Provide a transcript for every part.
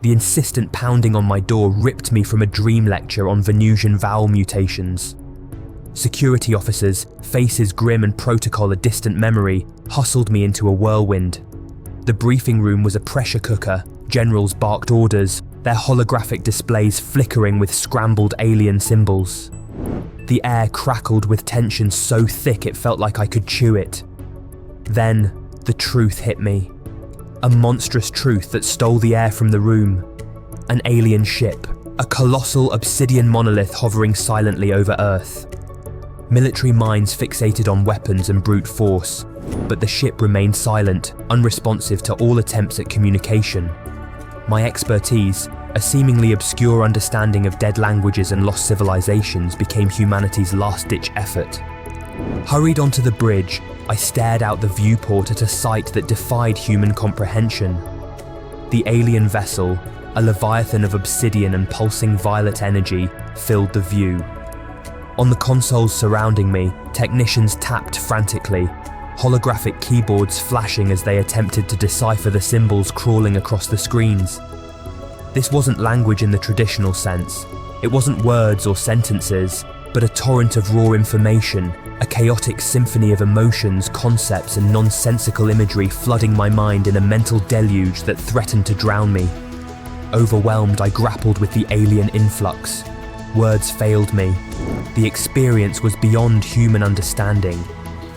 The insistent pounding on my door ripped me from a dream lecture on Venusian vowel mutations. Security officers, faces grim and protocol a distant memory, hustled me into a whirlwind. The briefing room was a pressure cooker, generals barked orders, their holographic displays flickering with scrambled alien symbols. The air crackled with tension so thick it felt like I could chew it. Then, the truth hit me. A monstrous truth that stole the air from the room. An alien ship, a colossal obsidian monolith hovering silently over Earth. Military minds fixated on weapons and brute force, but the ship remained silent, unresponsive to all attempts at communication. My expertise, a seemingly obscure understanding of dead languages and lost civilizations, became humanity's last-ditch effort. Hurried onto the bridge, I stared out the viewport at a sight that defied human comprehension. The alien vessel, a leviathan of obsidian and pulsing violet energy, filled the view. On the consoles surrounding me, technicians tapped frantically, holographic keyboards flashing as they attempted to decipher the symbols crawling across the screens. This wasn't language in the traditional sense. It wasn't words or sentences, but a torrent of raw information, a chaotic symphony of emotions, concepts, and nonsensical imagery flooding my mind in a mental deluge that threatened to drown me. Overwhelmed, I grappled with the alien influx. Words failed me. The experience was beyond human understanding.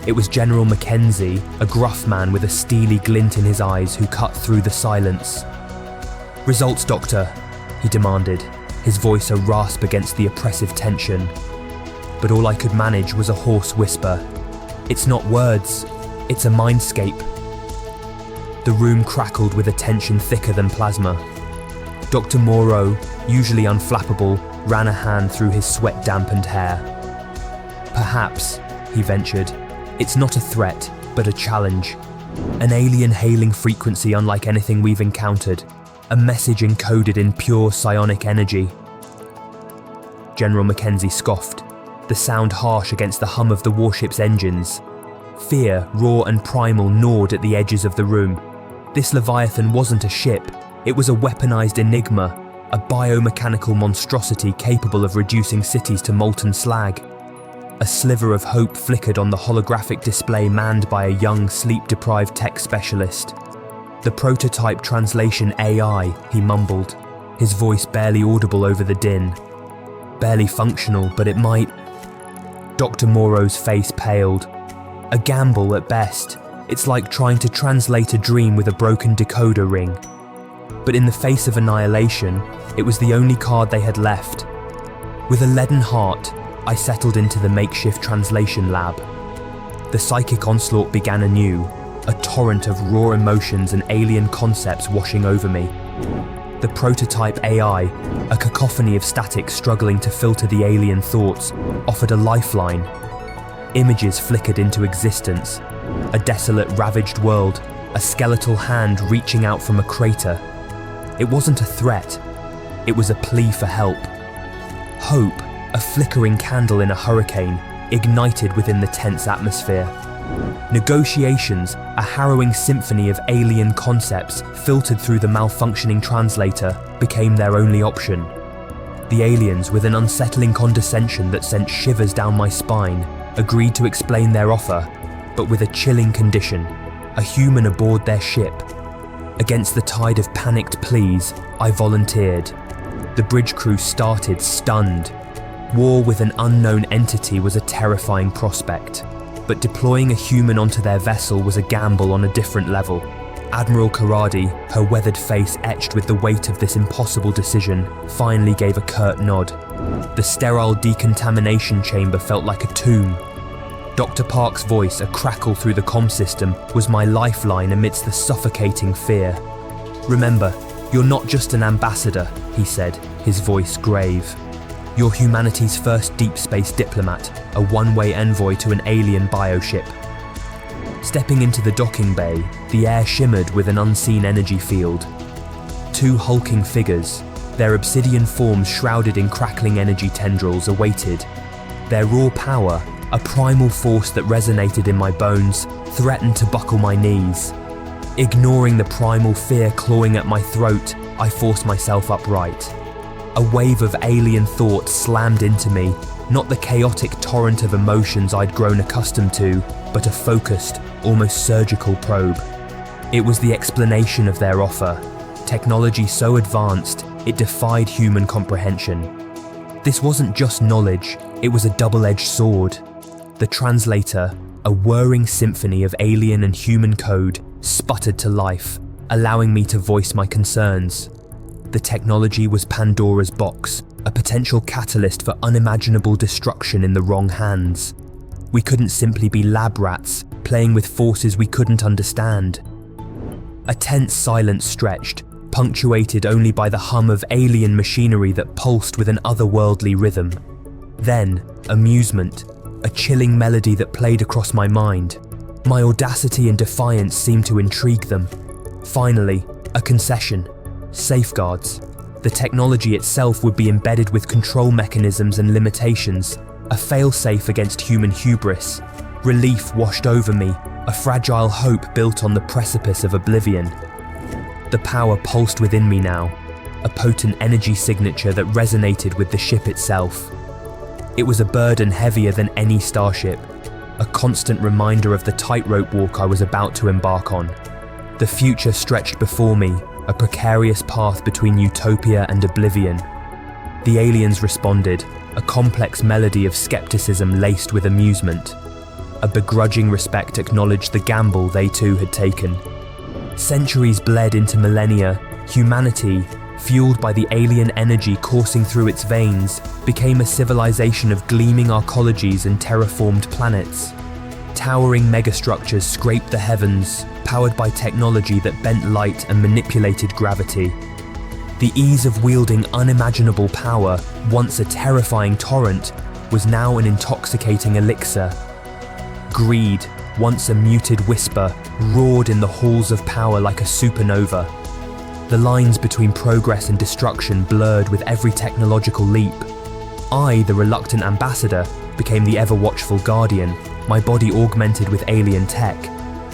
It was General Mackenzie, a gruff man with a steely glint in his eyes who cut through the silence. "Results, Doctor," he demanded, his voice a rasp against the oppressive tension. But all I could manage was a hoarse whisper. "It's not words, it's a mindscape." The room crackled with a tension thicker than plasma. Dr. Moreau, usually unflappable, ran a hand through his sweat-dampened hair. "Perhaps," he ventured, "it's not a threat, but a challenge. An alien hailing frequency unlike anything we've encountered. A message encoded in pure psionic energy." General Mackenzie scoffed, the sound harsh against the hum of the warship's engines. Fear, raw and primal, gnawed at the edges of the room. This Leviathan wasn't a ship, it was a weaponized enigma, a biomechanical monstrosity capable of reducing cities to molten slag. A sliver of hope flickered on the holographic display manned by a young, sleep-deprived tech specialist. "The prototype translation AI," he mumbled, his voice barely audible over the din. "Barely functional, but it might..." Dr. Moreau's face paled. "A gamble at best. It's like trying to translate a dream with a broken decoder ring." But in the face of annihilation, it was the only card they had left. With a leaden heart, I settled into the makeshift translation lab. The psychic onslaught began anew, a torrent of raw emotions and alien concepts washing over me. The prototype AI, a cacophony of static struggling to filter the alien thoughts, offered a lifeline. Images flickered into existence. A desolate, ravaged world, a skeletal hand reaching out from a crater. It wasn't a threat, it was a plea for help. Hope, a flickering candle in a hurricane, ignited within the tense atmosphere. Negotiations, a harrowing symphony of alien concepts filtered through the malfunctioning translator, became their only option. The aliens, with an unsettling condescension that sent shivers down my spine, agreed to explain their offer, but with a chilling condition: a human aboard their ship. Against the tide of panicked pleas, I volunteered. The bridge crew started, stunned. War with an unknown entity was a terrifying prospect, but deploying a human onto their vessel was a gamble on a different level. Admiral Karadi, her weathered face etched with the weight of this impossible decision, finally gave a curt nod. The sterile decontamination chamber felt like a tomb. Dr. Park's voice, a crackle through the comm system, was my lifeline amidst the suffocating fear. "Remember, you're not just an ambassador," he said, his voice grave. "You're humanity's first deep space diplomat, a one-way envoy to an alien bioship." Stepping into the docking bay, the air shimmered with an unseen energy field. Two hulking figures, their obsidian forms shrouded in crackling energy tendrils, awaited. Their raw power, a primal force that resonated in my bones, threatened to buckle my knees. Ignoring the primal fear clawing at my throat, I forced myself upright. A wave of alien thoughts slammed into me, not the chaotic torrent of emotions I'd grown accustomed to, but a focused, almost surgical probe. It was the explanation of their offer, technology so advanced it defied human comprehension. This wasn't just knowledge, it was a double-edged sword. The translator, a whirring symphony of alien and human code, sputtered to life, allowing me to voice my concerns. The technology was Pandora's box, a potential catalyst for unimaginable destruction in the wrong hands. We couldn't simply be lab rats, playing with forces we couldn't understand. A tense silence stretched, punctuated only by the hum of alien machinery that pulsed with an otherworldly rhythm. Then, amusement, a chilling melody that played across my mind. My audacity and defiance seemed to intrigue them. Finally, a concession. Safeguards. The technology itself would be embedded with control mechanisms and limitations, a failsafe against human hubris. Relief washed over me, a fragile hope built on the precipice of oblivion. The power pulsed within me now, a potent energy signature that resonated with the ship itself. It was a burden heavier than any starship, a constant reminder of the tightrope walk I was about to embark on. The future stretched before me, a precarious path between utopia and oblivion. The aliens responded, a complex melody of skepticism laced with amusement. A begrudging respect acknowledged the gamble they too had taken. Centuries bled into millennia, humanity, fueled by the alien energy coursing through its veins, became a civilization of gleaming arcologies and terraformed planets. Towering megastructures scraped the heavens, powered by technology that bent light and manipulated gravity. The ease of wielding unimaginable power, once a terrifying torrent, was now an intoxicating elixir. Greed, once a muted whisper, roared in the halls of power like a supernova. The lines between progress and destruction blurred with every technological leap. I, the reluctant ambassador, became the ever-watchful guardian, my body augmented with alien tech,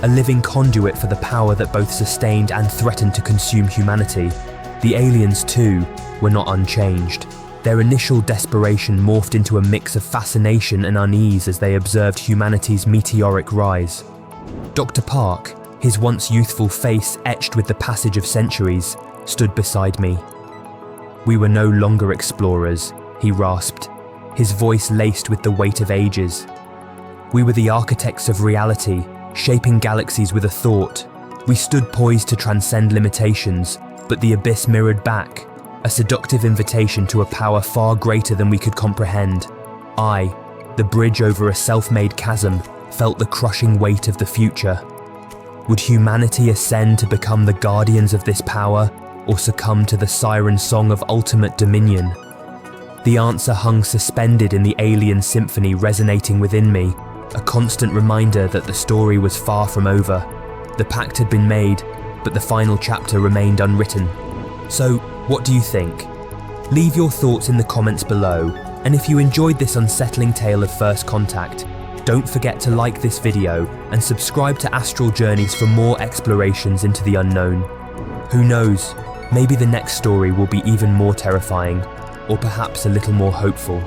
a living conduit for the power that both sustained and threatened to consume humanity. The aliens, too, were not unchanged. Their initial desperation morphed into a mix of fascination and unease as they observed humanity's meteoric rise. Dr. Park, his once youthful face etched with the passage of centuries, stood beside me. "We were no longer explorers," he rasped, his voice laced with the weight of ages. "We were the architects of reality, shaping galaxies with a thought. We stood poised to transcend limitations, but the abyss mirrored back, a seductive invitation to a power far greater than we could comprehend. I, the bridge over a self-made chasm, felt the crushing weight of the future. Would humanity ascend to become the guardians of this power, or succumb to the siren song of ultimate dominion? The answer hung suspended in the alien symphony resonating within me, a constant reminder that the story was far from over. The pact had been made, but the final chapter remained unwritten. So, what do you think? Leave your thoughts in the comments below, and if you enjoyed this unsettling tale of first contact, don't forget to like this video and subscribe to Astral Journeys for more explorations into the unknown. Who knows, maybe the next story will be even more terrifying, or perhaps a little more hopeful.